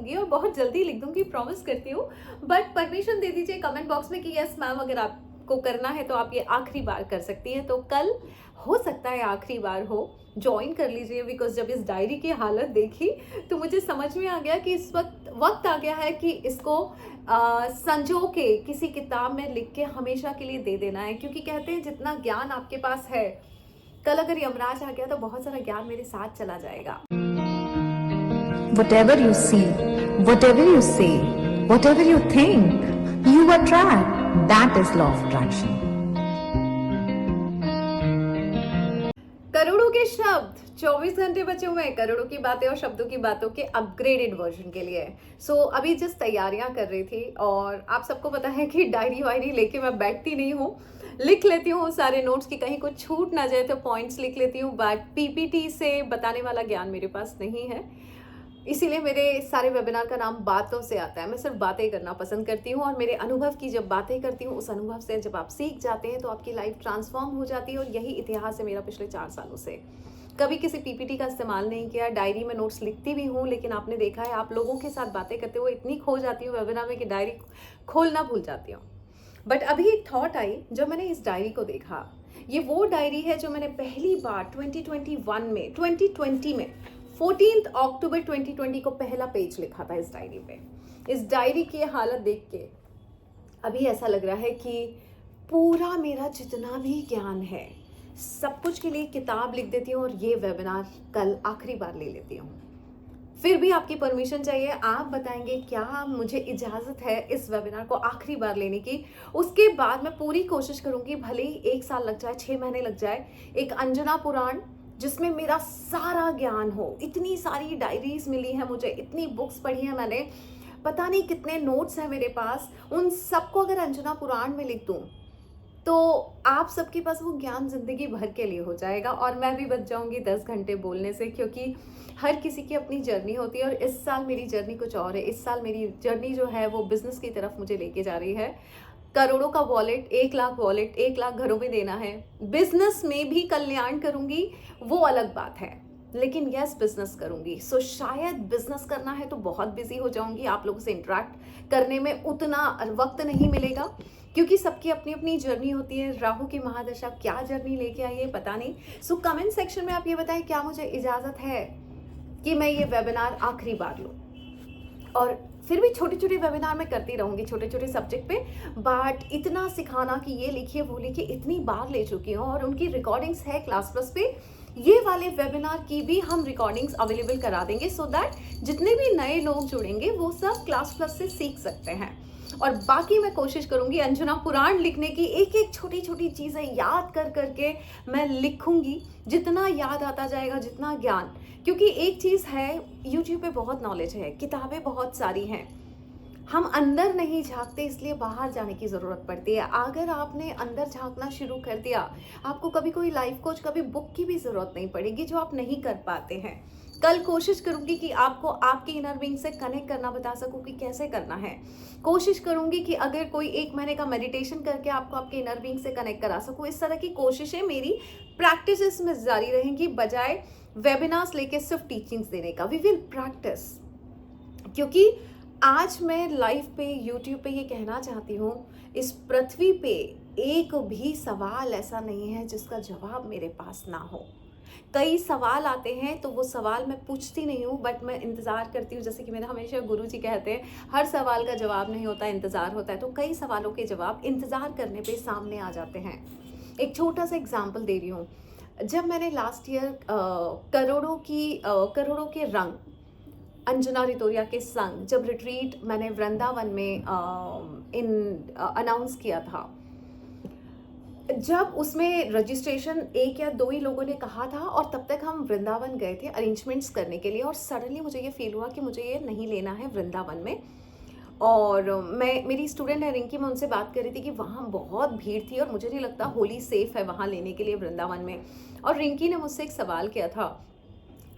दूंगी और बहुत जल्दी लिख दूंगी, प्रॉमिस करती हूँ। बट परमिशन दे दीजिए कमेंट बॉक्स में कि यस मैम, अगर आपको करना है तो आप ये आखिरी बार कर सकती हैं। तो कल हो सकता है आखिरी बार हो, ज्वाइन कर लीजिए। बिकॉज जब इस डायरी की हालत देखी तो मुझे समझ में आ गया कि इस वक्त आ गया है कि इसको संजो के किसी किताब में लिख के हमेशा के लिए दे देना है। क्योंकि कहते हैं जितना ज्ञान आपके पास है, कल अगर यमराज आ गया तो बहुत सारा ज्ञान मेरे साथ चला जाएगा। Whatever you see, whatever you say, whatever you think, you attract. That is law of attraction. करोड़ों के शब्द, 24 घंटे बचे हुए हैं करोड़ों की बातें और शब्दों की बातों के अपग्रेडेड वर्जन के लिए। सो अभी जिस तैयारियां कर रही थी, और आप सबको पता है कि डायरी वायरी लेके मैं बैठती नहीं हूँ, लिख लेती हूँ सारे नोट्स की कहीं कुछ छूट ना जाए तो पॉइंट्स लिख लेती हूँ। बट पीपीटी से बताने वाला ज्ञान मेरे पास नहीं है, इसीलिए मेरे सारे वेबिनार का नाम बातों से आता है। मैं सिर्फ बातें करना पसंद करती हूँ और मेरे अनुभव की जब बातें करती हूँ, उस अनुभव से जब आप सीख जाते हैं तो आपकी लाइफ ट्रांसफॉर्म हो जाती है। और यही इतिहास है मेरा पिछले 4 सालों से। कभी किसी पीपीटी का इस्तेमाल नहीं किया, डायरी में नोट्स लिखती भी हूँ, लेकिन आपने देखा है आप लोगों के साथ बातें करते हुए इतनी खो जाती हूँ वेबिनार में कि डायरी खोलना भूल जाती हूँ। बट अभी एक थॉट आई जब मैंने इस डायरी को देखा। ये वो डायरी है जो मैंने पहली बार 2020 में 14 अक्टूबर 2020 को पहला पेज लिखा था इस डायरी पे। इस डायरी की हालत देख के अभी ऐसा लग रहा है कि पूरा मेरा जितना भी ज्ञान है सब कुछ के लिए किताब लिख देती हूँ और ये वेबिनार कल आखिरी बार ले लेती हूँ। फिर भी आपकी परमिशन चाहिए, आप बताएंगे क्या मुझे इजाज़त है इस वेबिनार को आखिरी बार लेने की। उसके बाद मैं पूरी कोशिश करूँगी, भले ही 1 साल लग जाए, 6 महीने लग जाए, एक अंजना पुराण जिसमें मेरा सारा ज्ञान हो। इतनी सारी डायरीज मिली है मुझे, इतनी बुक्स पढ़ी है मैंने, पता नहीं कितने नोट्स हैं मेरे पास, उन सबको अगर अंजना पुराण में लिख दूँ तो आप सबके पास वो ज्ञान जिंदगी भर के लिए हो जाएगा। और मैं भी बच जाऊंगी 10 घंटे बोलने से, क्योंकि हर किसी की अपनी जर्नी होती है। और इस साल मेरी जर्नी कुछ और है। इस साल मेरी जर्नी जो है वो बिजनेस की तरफ मुझे लेके जा रही है। करोड़ों का वॉलेट, 1 लाख वॉलेट 1 लाख घरों में देना है। बिजनेस में भी कल्याण करूंगी, वो अलग बात है, लेकिन यस बिजनेस करूंगी। सो शायद बिजनेस करना है तो बहुत बिजी हो जाऊंगी, आप लोगों से इंटरेक्ट करने में उतना वक्त नहीं मिलेगा, क्योंकि सबकी अपनी अपनी जर्नी होती है। राहु की महादशा क्या जर्नी लेके आई है पता नहीं। सो कमेंट सेक्शन में आप ये बताएं, क्या मुझे इजाजत है कि मैं ये वेबिनार आखिरी बार लूं। और फिर भी छोटे छोटे वेबिनार में करती रहूंगी, छोटे छोटे सब्जेक्ट पे। बट इतना सिखाना कि ये लिखिए वो लिखिए इतनी बार ले चुकी हूँ, और उनकी रिकॉर्डिंग्स है क्लास प्लस पे। ये वाले वेबिनार की भी हम रिकॉर्डिंग्स अवेलेबल करा देंगे, सो दैट जितने भी नए लोग जुड़ेंगे वो सब क्लास प्लस से सीख सकते हैं। और बाकी मैं कोशिश करूंगी अंजना पुराण लिखने की, एक एक छोटी छोटी चीज़ें याद कर करके मैं लिखूंगी, जितना याद आता जाएगा, जितना ज्ञान। क्योंकि एक चीज़ है, यूट्यूब पे बहुत नॉलेज है, किताबें बहुत सारी हैं, हम अंदर नहीं झांकते, इसलिए बाहर जाने की ज़रूरत पड़ती है। अगर आपने अंदर झांकना शुरू कर दिया, आपको कभी कोई लाइफ कोच, कभी बुक की भी ज़रूरत नहीं पड़ेगी जो आप नहीं कर पाते हैं। कल कोशिश करूंगी कि आपको आपके इनर बीइंग से कनेक्ट करना बता सकूं कि कैसे करना है। कोशिश करूंगी कि अगर कोई 1 महीने का मेडिटेशन करके आपको आपके इनर बीइंग से कनेक्ट करा सकूं। इस तरह की कोशिशें मेरी प्रैक्टिस में जारी रहेंगी, बजाय वेबिनार्स लेके सिर्फ टीचिंग्स देने का। वी विल प्रैक्टिस, क्योंकि आज मैं लाइव पे यूट्यूब पे ये कहना चाहती हूँ, इस पृथ्वी पे एक भी सवाल ऐसा नहीं है जिसका जवाब मेरे पास ना हो। कई सवाल आते हैं तो वो सवाल मैं पूछती नहीं हूँ, बट मैं इंतज़ार करती हूँ। जैसे कि मेरा हमेशा गुरुजी कहते हैं, हर सवाल का जवाब नहीं होता, इंतज़ार होता है। तो कई सवालों के जवाब इंतज़ार करने पे सामने आ जाते हैं। एक छोटा सा एग्जाम्पल दे रही हूँ। जब मैंने लास्ट ईयर करोड़ों के रंग अंजना रितोरिया के संग जब रिट्रीट मैंने वृंदावन में अनाउंस किया था, जब उसमें रजिस्ट्रेशन 1 या 2 ही लोगों ने कहा था, और तब तक हम वृंदावन गए थे अरेंजमेंट्स करने के लिए, और सडनली मुझे ये फील हुआ कि मुझे ये नहीं लेना है वृंदावन में। और मेरी स्टूडेंट है रिंकी, मैं उनसे बात कर रही थी कि वहाँ बहुत भीड़ थी और मुझे नहीं लगता होली सेफ है वहाँ लेने के लिए वृंदावन में। और रिंकी ने मुझसे एक सवाल किया था,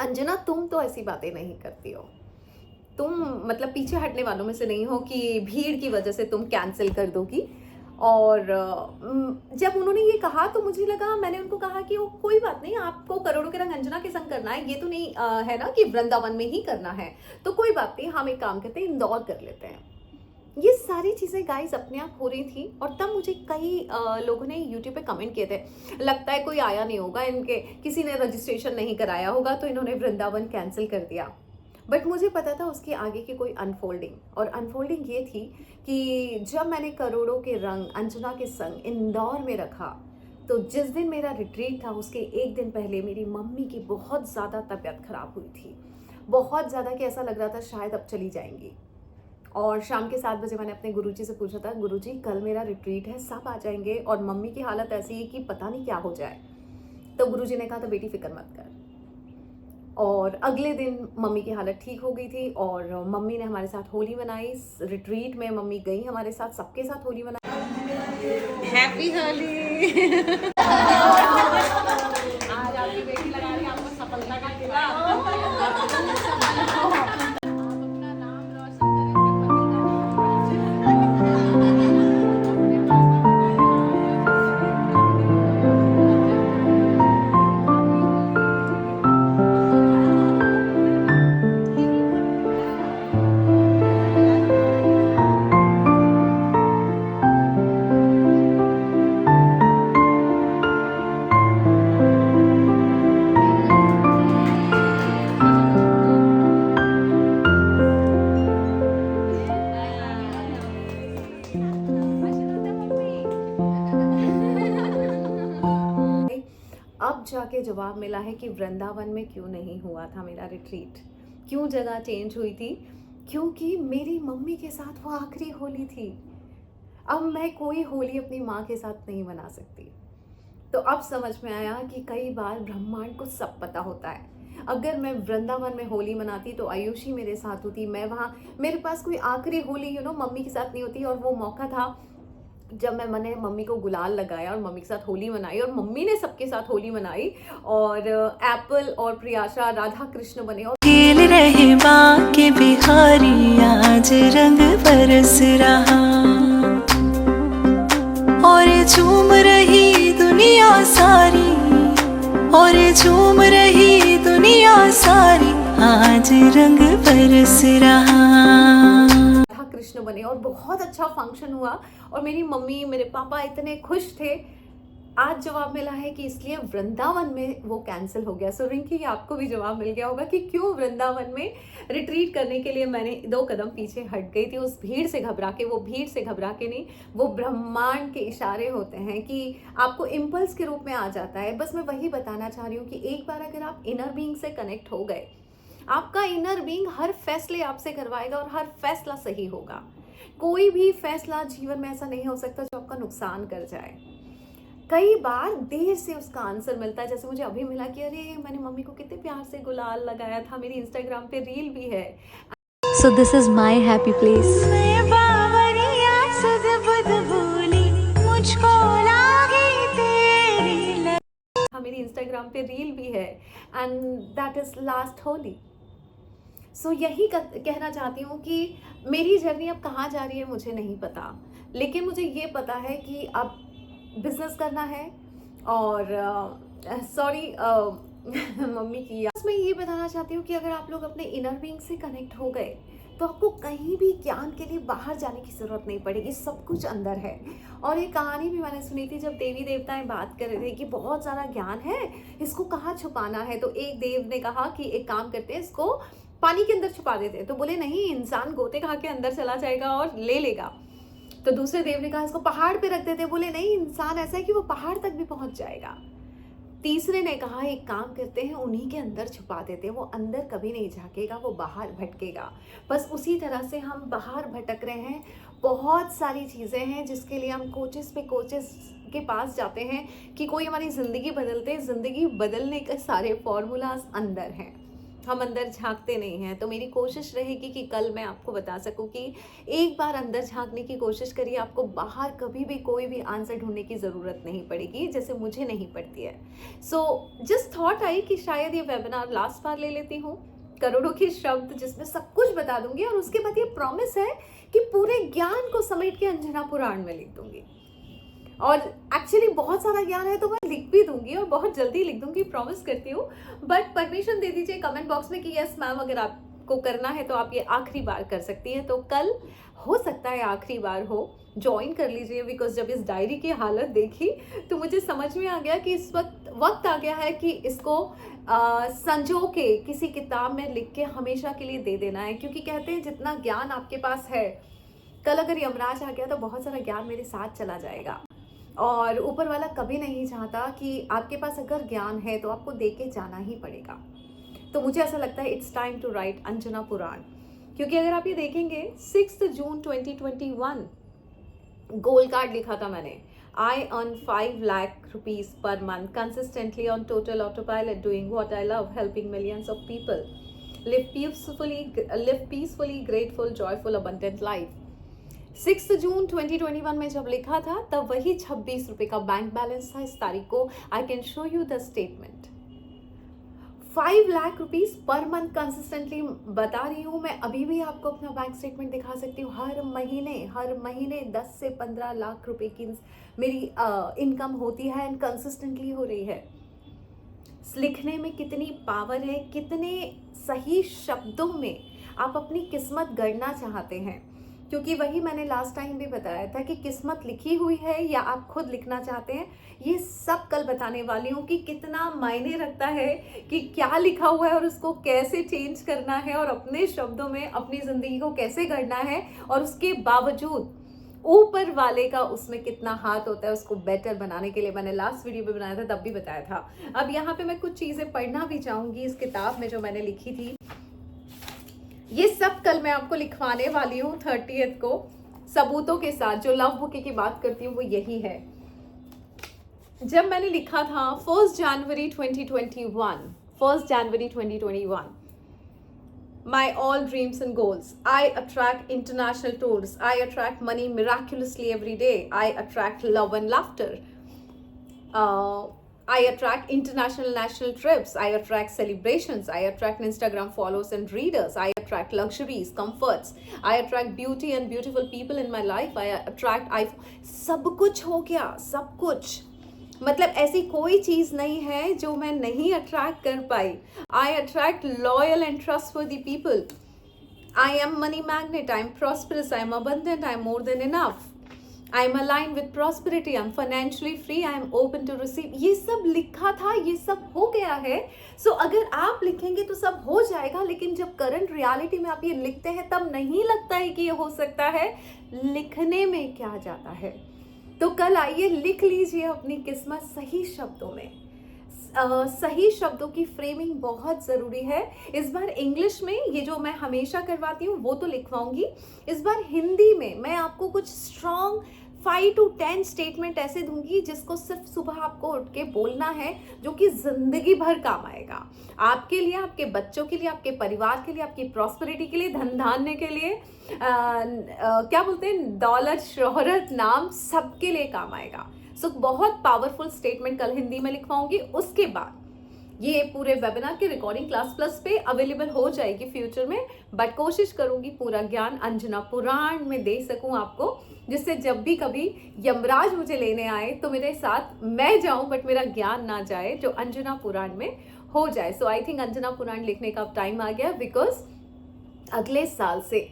अंजना तुम तो ऐसी बातें नहीं करती हो, तुम मतलब पीछे हटने वालों में से नहीं हो कि भीड़ की वजह से तुम कैंसिल कर दोगी। और जब उन्होंने ये कहा तो मुझे लगा, मैंने उनको कहा कि वो कोई बात नहीं, आपको करोड़ों के रंग अंजना के संग करना है, ये तो नहीं है ना कि वृंदावन में ही करना है, तो कोई बात नहीं, हम एक काम करते हैं, इंदौर कर लेते हैं। ये सारी चीज़ें गाइस अपने आप हो रही थी। और तब मुझे कई लोगों ने यूट्यूब पे कमेंट किए थे, लगता है कोई आया नहीं होगा, इनके किसी ने रजिस्ट्रेशन नहीं कराया होगा तो इन्होंने वृंदावन कैंसिल कर दिया। बट मुझे पता था उसके आगे की कोई अनफोल्डिंग, और अनफोल्डिंग ये थी कि जब मैंने करोड़ों के रंग अंजना के संग इंदौर में रखा, तो जिस दिन मेरा रिट्रीट था उसके एक दिन पहले मेरी मम्मी की बहुत ज़्यादा तबीयत खराब हुई थी, बहुत ज़्यादा, कि ऐसा लग रहा था शायद अब चली जाएंगी। और शाम के 7 बजे मैंने अपने गुरुजी से पूछा था, गुरुजी कल मेरा रिट्रीट है, सब आ जाएंगे और मम्मी की हालत ऐसी है कि पता नहीं क्या हो जाए। तो गुरुजी ने कहा था बेटी फिक्र मत कर। और अगले दिन मम्मी की हालत ठीक हो गई थी और मम्मी ने हमारे साथ होली मनाई। रिट्रीट में मम्मी गई हमारे साथ, सबके साथ होली मनाई। हैप्पी होली। आज आपकी बेटी लगा रही है आपको सफलता का तिलक। अब जाके जवाब मिला है कि वृंदावन में क्यों नहीं हुआ था मेरा रिट्रीट, क्यों जगह चेंज हुई थी, क्योंकि मेरी मम्मी के साथ वो आखिरी होली थी। अब मैं कोई होली अपनी माँ के साथ नहीं मना सकती। तो अब समझ में आया कि कई बार ब्रह्मांड को सब पता होता है। अगर मैं वृंदावन में होली मनाती तो आयुषी मेरे साथ होती, मैं वहाँ, मेरे पास कोई आखिरी होली मम्मी के साथ नहीं होती। और वो मौका था जब मैंने मम्मी को गुलाल लगाया और मम्मी के साथ होली मनाई, और मम्मी ने सबके साथ होली मनाई, और एप्पल और प्रियाशा राधा कृष्ण बने। और खेल रहे बाके बिहारी आज रंग बरस रहा, और झूम रही दुनिया सारी, और झूम रही दुनिया सारी आज रंग बरस रहा। कृष्ण बने और बहुत अच्छा फंक्शन हुआ और मेरी मम्मी मेरे पापा इतने खुश थे। आज जवाब मिला है कि इसलिए वृंदावन में वो कैंसिल हो गया। सो रिंकी, आपको भी जवाब मिल गया होगा कि क्यों वृंदावन में रिट्रीट करने के लिए मैंने 2 कदम पीछे हट गई थी, उस भीड़ से घबरा के। वो भीड़ से घबरा के नहीं, वो ब्रह्मांड के इशारे होते हैं कि आपको इम्पल्स के रूप में आ जाता है। बस मैं वही बताना चाह रही हूँ कि एक बार अगर आप इनर बीइंग से कनेक्ट हो गए, आपका इनर बीइंग हर फैसले आपसे करवाएगा और हर फैसला सही होगा। कोई भी फैसला जीवन में ऐसा नहीं हो सकता जो आपका नुकसान कर जाए। कई बार देर से उसका आंसर मिलता है, जैसे मुझे अभी मिला कि अरे मैंने मम्मी को कितने प्यार से गुलाल लगाया था, मेरी इंस्टाग्राम पे रील भी है। So this is my happy place. मैं बावरिया सुध बुध बोली, मुझको लागी तेरी लग। हाँ, मेरी इंस्टाग्राम पे रील भी है, and that is last Holi. So यही कहना चाहती हूँ कि मेरी जर्नी अब कहाँ जा रही है मुझे नहीं पता, लेकिन मुझे ये पता है कि अब बिजनेस करना है। और सॉरी मम्मी की याद, मैं ये बताना चाहती हूँ कि अगर आप लोग अपने इनर बीइंग से कनेक्ट हो गए तो आपको कहीं भी ज्ञान के लिए बाहर जाने की ज़रूरत नहीं पड़ेगी, सब कुछ अंदर है। और एक कहानी भी मैंने सुनी थी, जब देवी देवताएं बात कर रहे थे कि बहुत सारा ज्ञान है, इसको कहाँ छुपाना है, तो एक देव ने कहा कि एक काम करते हैं, इसको पानी के अंदर छुपा देते हैं। तो बोले नहीं, इंसान गोते खा के अंदर चला जाएगा और ले लेगा। तो दूसरे देव ने कहा इसको पहाड़ पे रख देते हैं। बोले नहीं, इंसान ऐसा है कि वो पहाड़ तक भी पहुंच जाएगा। तीसरे ने कहा एक काम करते हैं, उन्हीं के अंदर छुपा देते हैं, वो अंदर कभी नहीं झांकेगा, वो बाहर भटकेगा। बस उसी तरह से हम बाहर भटक रहे हैं। बहुत सारी चीज़ें हैं जिसके लिए हम कोचेस पे कोचेस के पास जाते हैं कि कोई हमारी ज़िंदगी बदलते हैं। ज़िंदगी बदलने के सारे फॉर्मूलाज अंदर हैं, हम अंदर झांकते नहीं हैं। तो मेरी कोशिश रहेगी कि कल मैं आपको बता सकूं कि एक बार अंदर झांकने की कोशिश करिए, आपको बाहर कभी भी कोई भी आंसर ढूंढने की ज़रूरत नहीं पड़ेगी, जैसे मुझे नहीं पड़ती है। सो जस्ट थॉट आई कि शायद ये वेबिनार लास्ट बार ले लेती हूँ, करोड़ों के शब्द जिसमें सब कुछ बता दूंगी, और उसके बाद ये प्रॉमिस है कि पूरे ज्ञान को समेट के अंजना पुराण में लिख दूंगी। और एक्चुअली बहुत सारा ज्ञान है तो मैं लिख भी दूंगी और बहुत जल्दी लिख दूंगी, प्रॉमिस करती हूँ। बट परमिशन दे दीजिए कमेंट बॉक्स में कि यस मैम, अगर आपको करना है तो आप ये आखिरी बार कर सकती हैं। तो कल हो सकता है आखिरी बार हो, ज्वाइन कर लीजिए। बिकॉज जब इस डायरी की हालत देखी तो मुझे समझ में आ गया कि इस वक्त आ गया है कि इसको संजो के किसी किताब में लिख के हमेशा के लिए दे देना है। क्योंकि कहते हैं जितना ज्ञान आपके पास है, कल अगर यमराज आ गया तो बहुत सारा ज्ञान मेरे साथ चला जाएगा। और ऊपर वाला कभी नहीं चाहता कि आपके पास अगर ज्ञान है तो आपको दे के जाना ही पड़ेगा। तो मुझे ऐसा लगता है it's time to write Anjana Puran. क्योंकि अगर आप ये देखेंगे 6 जून 2021 गोल कार्ड लिखा था मैंने, I earn 5 lakh rupees per month consistently on total autopilot, doing what I love, helping millions of people live peacefully, grateful, joyful, abundant life. 6 जून 2021 में जब लिखा था तब वही 26 रुपए का बैंक बैलेंस था। इस तारीख को I can show you the statement. 5 lakh rupees per month consistently बता रही हूँ मैं। अभी भी आपको अपना बैंक स्टेटमेंट दिखा सकती हूँ। हर महीने 10 से 15 लाख रुपए की मेरी इनकम होती है एंड कंसिस्टेंटली हो रही है। लिखने में कितनी पावर है, कितने सही शब्दों में आप अपनी किस्मत गढ़ना चाहते हैं। क्योंकि वही मैंने लास्ट टाइम भी बताया था कि किस्मत लिखी हुई है या आप खुद लिखना चाहते हैं, ये सब कल बताने वाली हूँ कि कितना मायने रखता है कि क्या लिखा हुआ है और उसको कैसे चेंज करना है और अपने शब्दों में अपनी ज़िंदगी को कैसे गढ़ना है। और उसके बावजूद ऊपर वाले का उसमें कितना हाथ होता है उसको बेटर बनाने के लिए। मैंने लास्ट वीडियो में बनाया था, तब भी बताया था। अब यहाँ पे मैं कुछ चीज़ें पढ़ना भी चाहूँगी इस किताब में जो मैंने लिखी थी। ये सब कल मैं आपको लिखवाने वाली हूँ 30th को सबूतों के साथ। जो लव बुके की बात करती हूँ वो यही है। जब मैंने लिखा था 1 जनवरी 2021, my all dreams and goals, I attract international tours, I attract money miraculously every day, I attract love and laughter, I attract international national trips, I attract celebrations, I attract Instagram followers and readers, I attract luxuries, comforts, I attract beauty and beautiful people in my life, I attract सब कुछ हो गया, सब कुछ। मतलब ऐसी कोई चीज़ नहीं है जो मैं नहीं अट्रैक्ट कर पाई। I attract loyal and trustworthy people. I am money magnet, I am prosperous, I am abundant, I am more than enough. I am aligned with prosperity, I am financially free, I am open to receive. ये सब लिखा था, ये सब हो गया है। सो अगर आप लिखेंगे तो सब हो जाएगा। लेकिन जब करंट रियलिटी में आप ये लिखते हैं तब नहीं लगता है कि ये हो सकता है। लिखने में क्या जाता है। तो कल आइए लिख लीजिए अपनी किस्मत सही शब्दों में। सही शब्दों की फ्रेमिंग बहुत ज़रूरी है। इस बार इंग्लिश में ये जो मैं हमेशा करवाती हूँ वो तो लिखवाऊंगी। इस बार हिंदी में मैं आपको कुछ स्ट्रॉन्ग 5 to 10 स्टेटमेंट ऐसे दूंगी जिसको सिर्फ सुबह आपको उठ के बोलना है, जो कि ज़िंदगी भर काम आएगा। आपके लिए, आपके बच्चों के लिए, आपके परिवार के लिए, आपकी प्रॉस्पेरिटी के लिए, धन धान्य के लिए, क्या बोलते हैं, दौलत, शोहरत, नाम, सबके लिए काम आएगा। सो बहुत पावरफुल स्टेटमेंट कल हिंदी में लिखवाऊंगी। उसके बाद ये पूरे वेबिनार की रिकॉर्डिंग क्लास प्लस पे अवेलेबल हो जाएगी फ्यूचर में। बट कोशिश करूंगी पूरा ज्ञान अंजना पुराण में दे सकूं आपको, जिससे जब भी कभी यमराज मुझे लेने आए तो मेरे साथ मैं जाऊं बट मेरा ज्ञान ना जाए, जो अंजना पुराण में हो जाए। सो आई थिंक अंजना पुराण लिखने का अब टाइम आ गया। बिकॉज अगले साल से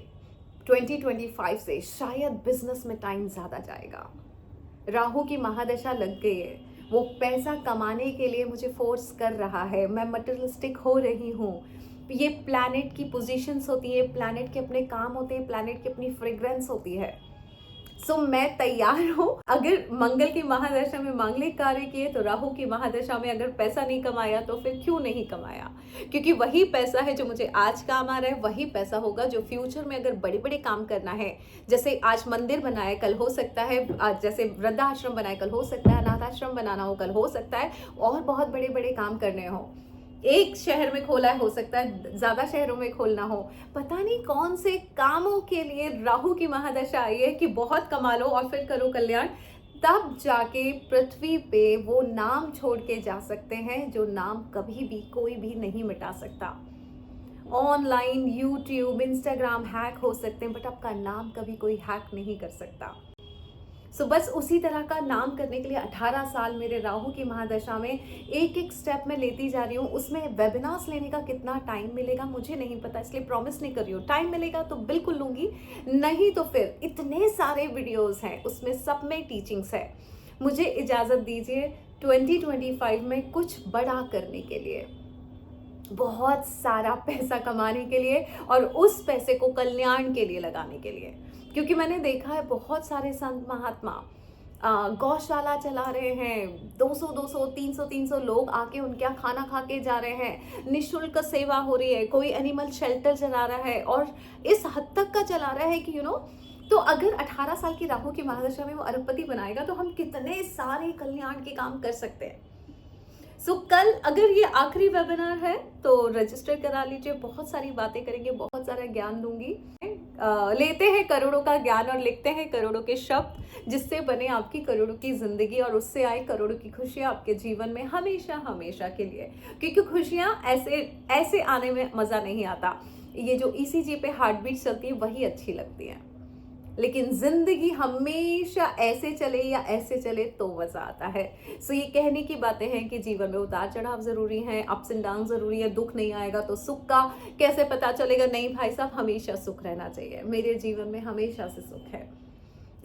2025 से शायद बिजनेस में टाइम ज़्यादा जाएगा। राहु की महादशा लग गई है, वो पैसा कमाने के लिए मुझे फोर्स कर रहा है। मैं मटेरियलिस्टिक हो रही हूँ। ये प्लैनेट की पोजीशंस होती है, प्लैनेट के अपने काम होते हैं, प्लैनेट की अपनी फ्रेग्रेंस होती है। सो मैं तैयार हूँ। अगर मंगल की महादशा में मांगलिक कार्य किए तो राहु की महादशा में अगर पैसा नहीं कमाया तो फिर क्यों नहीं कमाया, क्योंकि वही पैसा है जो मुझे आज काम आ रहा है, वही पैसा होगा जो फ्यूचर में अगर बड़े बड़े काम करना है, जैसे आज मंदिर बनाए कल हो सकता है, आज जैसे वृद्धाश्रम बनाए कल हो सकता है, अनाथ आश्रम बनाना हो कल हो सकता है, और बहुत बड़े बड़े काम करने हो। एक शहर में खोला है, हो सकता है ज़्यादा शहरों में खोलना हो। पता नहीं कौन से कामों के लिए राहु की महादशा आई है कि बहुत कमा लो और फिर करो कल्याण। तब जाके पृथ्वी पे वो नाम छोड़ के जा सकते हैं जो नाम कभी भी कोई भी नहीं मिटा सकता। ऑनलाइन यूट्यूब, इंस्टाग्राम हैक हो सकते हैं बट आपका नाम कभी कोई हैक नहीं कर सकता। सो बस उसी तरह का नाम करने के लिए 18 साल मेरे राहु की महादशा में एक एक स्टेप में लेती जा रही हूँ। उसमें वेबिनार्स लेने का कितना टाइम मिलेगा मुझे नहीं पता, इसलिए प्रॉमिस नहीं कर रही हूँ। टाइम मिलेगा तो बिल्कुल लूँगी, नहीं तो फिर इतने सारे वीडियोस हैं, उसमें सब में टीचिंग्स है। मुझे इजाज़त दीजिए 2025 में कुछ बड़ा करने के लिए, बहुत सारा पैसा कमाने के लिए और उस पैसे को कल्याण के लिए लगाने के लिए। क्योंकि मैंने देखा है बहुत सारे संत महात्मा गौशाला चला रहे हैं, 200 300 लोग आके उनके यहाँ खाना खा के जा रहे हैं, निःशुल्क सेवा हो रही है, कोई एनिमल शेल्टर चला रहा है और इस हद तक का चला रहा है कि तो अगर 18 साल की राहु की महादशा में वो अरबपति बनाएगा तो हम कितने सारे कल्याण के काम कर सकते हैं। सो कल अगर ये आखिरी वेबिनार है तो रजिस्टर करा लीजिए, बहुत सारी बातें करेंगे, बहुत सारा ज्ञान दूंगी। लेते हैं करोड़ों का ज्ञान और लिखते हैं करोड़ों के शब्द, जिससे बने आपकी करोड़ों की जिंदगी और उससे आए करोड़ों की खुशियां आपके जीवन में हमेशा हमेशा के लिए। क्योंकि खुशियां ऐसे आने में मजा नहीं आता, ये जो ECG पे हार्ट बीट चलती है वही अच्छी लगती है, लेकिन जिंदगी हमेशा ऐसे चले या ऐसे चले तो मजा आता है। सो ये कहने की बातें हैं कि जीवन में उतार चढ़ाव जरूरी है, अप्स एंड डाउन जरूरी है। दुख नहीं आएगा तो सुख का कैसे पता चलेगा? नहीं भाई साहब, हमेशा सुख रहना चाहिए। मेरे जीवन में हमेशा से सुख है,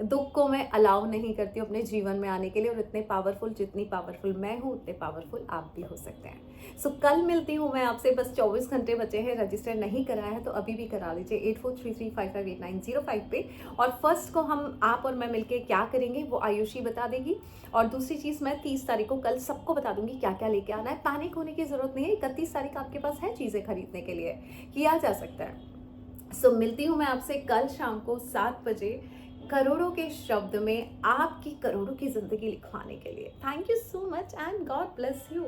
दुख को मैं अलाउ नहीं करती हूँ अपने जीवन में आने के लिए। और इतने पावरफुल, जितनी पावरफुल मैं हूँ उतने पावरफुल आप भी हो सकते हैं। सो कल मिलती हूँ मैं आपसे, बस 24 घंटे बचे हैं। रजिस्टर नहीं कराया है तो अभी भी करा लीजिए 8433558905 पे। और फर्स्ट को हम आप और मैं मिलके क्या करेंगे वो आयुषी बता देगी। और दूसरी चीज़ मैं 30 तारीख को कल सबको बता दूंगी क्या क्या लेके आना है। पैनिक होने की जरूरत नहीं है, 31 तारीख आपके पास है चीज़ें खरीदने के लिए, किया जा सकता है। सो मिलती हूँ मैं आपसे कल शाम को 7 बजे करोड़ों के शब्द में आपकी करोड़ों की जिंदगी लिखवाने के लिए। Thank you so much and God bless you.